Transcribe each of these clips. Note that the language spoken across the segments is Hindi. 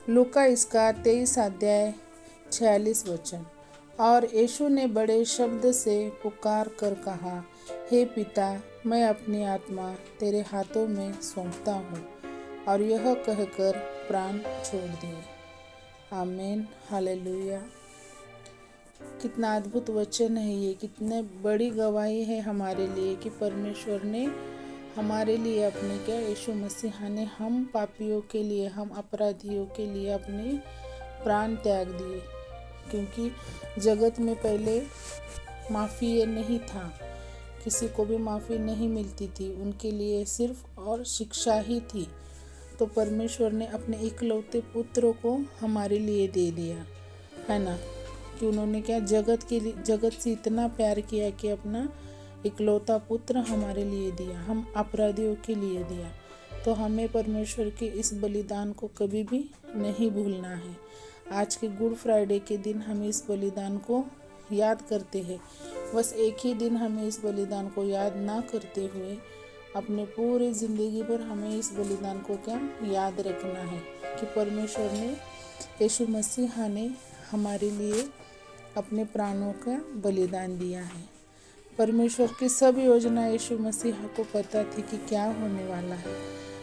लूका इसका 23 अध्याय 46 वचन। और यीशु ने बड़े शब्द से पुकार कर कहा, हे पिता, मैं अपनी आत्मा तेरे हाथों में सौंपता हूँ। और यह कहकर प्राण छोड़ दिए। आमीन, हालेलुया। कितना अद्भुत वचन है ये, कितने बड़ी गवाही है हमारे लिए कि परमेश्वर ने हमारे लिए अपने यीशु मसीह ने हम पापियों के लिए, हम अपराधियों के लिए अपने प्राण त्याग दिए। क्योंकि जगत में पहले माफ़ी ये नहीं था, किसी को भी माफ़ी नहीं मिलती थी, उनके लिए सिर्फ और शिक्षा ही थी। तो परमेश्वर ने अपने इकलौते पुत्र को हमारे लिए दे दिया, है ना। कि उन्होंने जगत से इतना प्यार किया कि अपना इकलौता पुत्र हमारे लिए दिया, हम अपराधियों के लिए दिया। तो हमें परमेश्वर के इस बलिदान को कभी भी नहीं भूलना है। आज के गुड फ्राइडे के दिन हम इस बलिदान को याद करते हैं। बस एक ही दिन हमें इस बलिदान को याद ना करते हुए अपने पूरी ज़िंदगी भर हमें इस बलिदान को याद रखना है कि परमेश्वर ने, यीशु मसीह ने हमारे लिए अपने प्राणों का बलिदान दिया है। परमेश्वर की सब योजना यीशु मसीह को पता थी कि क्या होने वाला है।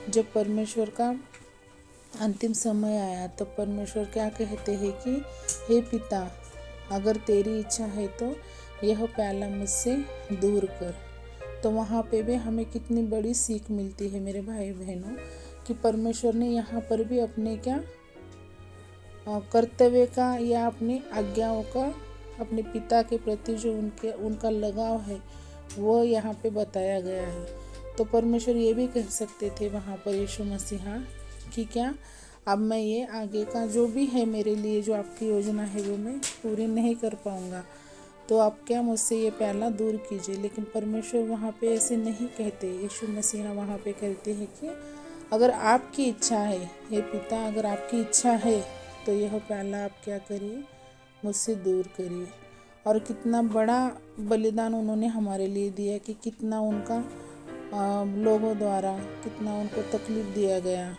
जब परमेश्वर का अंतिम समय आया तब परमेश्वर क्या कहते हैं कि हे पिता, अगर तेरी इच्छा है तो यह प्याला मुझसे दूर कर। तो वहाँ पे भी हमें कितनी बड़ी सीख मिलती है मेरे भाई बहनों, कि परमेश्वर ने यहाँ पर भी अपने कर्तव्य का या अपनी आज्ञाओं का, अपने पिता के प्रति जो उनका लगाव है वो यहाँ पे बताया गया है। तो परमेश्वर ये भी कह सकते थे वहाँ पर यीशु मसीहा कि अब मैं ये आगे का जो भी है मेरे लिए, जो आपकी योजना है वो मैं पूरी नहीं कर पाऊँगा, तो आप मुझसे ये प्याला दूर कीजिए। लेकिन परमेश्वर वहाँ पे ऐसे नहीं कहते। यीशु मसीहा वहाँ पे कहते हैं कि अगर आपकी इच्छा है, हे पिता, अगर आपकी इच्छा है तो यह प्याला आप करिए, मुझसे दूर करिए। और कितना बड़ा बलिदान उन्होंने हमारे लिए दिया कि कितना उनका लोगों द्वारा कितना उनको तकलीफ़ दिया गया।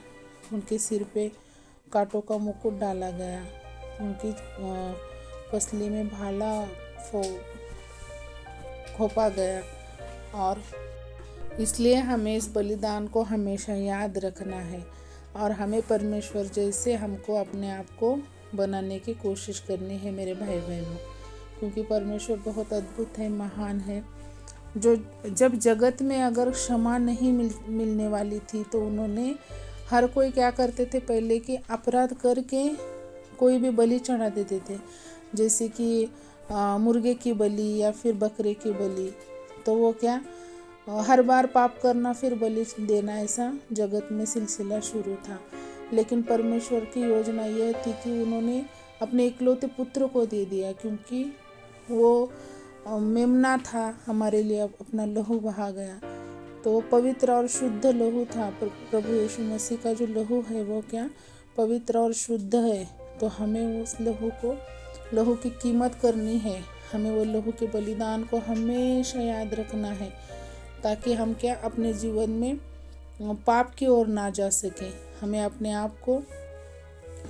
उनके सिर पे कांटों का मुकुट डाला गया, उनकी पसली में भाला घोंपा गया। और इसलिए हमें इस बलिदान को हमेशा याद रखना है और हमें परमेश्वर जैसे हमको अपने आप को बनाने की कोशिश करनी है मेरे भाई बहनों। क्योंकि परमेश्वर बहुत अद्भुत है, महान है। जो जब जगत में अगर क्षमा नहीं मिलने वाली थी तो उन्होंने, हर कोई क्या करते थे पहले कि अपराध करके कोई भी बलि चढ़ा देते थे, जैसे कि मुर्गे की बलि या फिर बकरे की बलि। तो वो हर बार पाप करना फिर बलि देना, ऐसा जगत में सिलसिला शुरू था। लेकिन परमेश्वर की योजना यह थी कि उन्होंने अपने इकलौते पुत्र को दे दिया, क्योंकि वो मेमना था, हमारे लिए अपना लहू बहा गया। तो वो पवित्र और शुद्ध लहू था। प्रभु यीशु मसीह का जो लहू है वो पवित्र और शुद्ध है। तो हमें उस लहू की कीमत करनी है। हमें वो लहू के बलिदान को हमेशा याद रखना है, ताकि हम अपने जीवन में पाप की ओर ना जा सके। हमें अपने आप को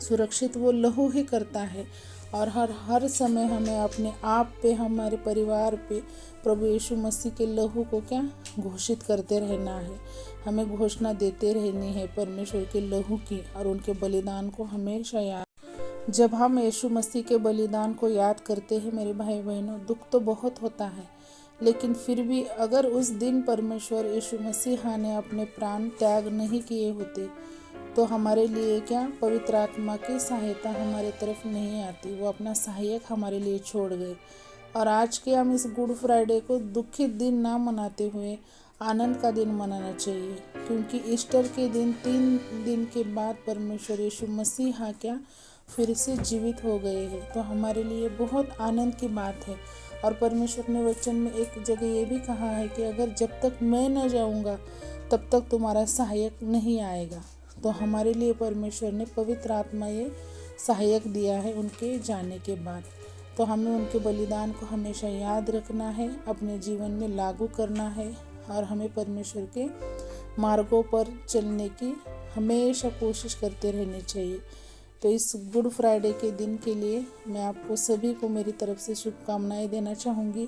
सुरक्षित वो लहू ही करता है। और हर समय हमें अपने आप पे, हमारे परिवार पे प्रभु यीशु मसीह के लहू को घोषित करते रहना है। हमें घोषणा देते रहनी है परमेश्वर के लहू की और उनके बलिदान को हमेशा याद। जब हम यीशु मसीह के बलिदान को याद करते हैं मेरे भाई बहनों, दुख तो बहुत होता है, लेकिन फिर भी अगर उस दिन परमेश्वर यीशु मसीह ने अपने प्राण त्याग नहीं किए होते तो हमारे लिए पवित्र आत्मा की सहायता हमारे तरफ नहीं आती। वो अपना सहायक हमारे लिए छोड़ गए। और आज के हम इस गुड फ्राइडे को दुखित दिन ना मनाते हुए आनंद का दिन मनाना चाहिए, क्योंकि ईस्टर के दिन 3 दिन के बाद परमेश्वर यीशु मसीह फिर से जीवित हो गए हैं। तो हमारे लिए बहुत आनंद की बात है। और परमेश्वर ने वचन में एक जगह ये भी कहा है कि अगर जब तक मैं न जाऊंगा तब तक तुम्हारा सहायक नहीं आएगा। तो हमारे लिए परमेश्वर ने पवित्र आत्मा ये सहायक दिया है उनके जाने के बाद। तो हमें उनके बलिदान को हमेशा याद रखना है, अपने जीवन में लागू करना है और हमें परमेश्वर के मार्गों पर चलने की हमेशा कोशिश करते रहनी चाहिए। तो इस गुड फ्राइडे के दिन के लिए मैं आपको सभी को मेरी तरफ से शुभकामनाएं देना चाहूँगी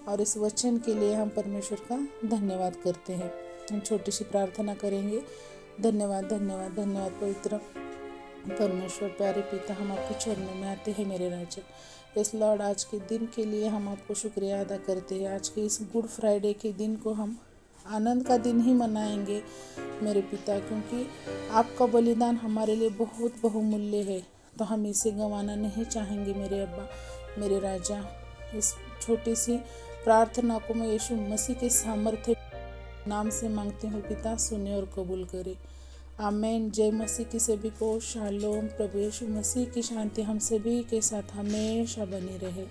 और इस वचन के लिए हम परमेश्वर का धन्यवाद करते हैं। हम छोटी सी प्रार्थना करेंगे। धन्यवाद धन्यवाद धन्यवाद पवित्र परमेश्वर, प्यारे पिता, हम आपके चरणों में आते हैं मेरे राजा। इस लॉर्ड, आज के दिन के लिए हम आपको शुक्रिया अदा करते हैं। आज के इस गुड फ्राइडे के दिन को हम आनंद का दिन ही मनाएंगे मेरे पिता, क्योंकि आपका बलिदान हमारे लिए बहुत बहुमूल्य है, तो हम इसे गंवाना नहीं चाहेंगे मेरे अब्बा, मेरे राजा। इस छोटी सी प्रार्थना को मैं यीशु मसीह के सामर्थ्य नाम से मांगती हूँ पिता, सुने और कबूल करे। आमेन। जय मसीह की सभी को शालोम। प्रभु यीशु मसीह की शांति हम सभी के साथ हमेशा बनी रहे।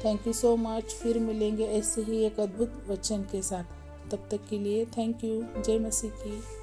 Thank you so much. फिर मिलेंगे ऐसे ही एक अद्भुत वचन के साथ। तब तक के लिए थैंक यू। जय मसीह की।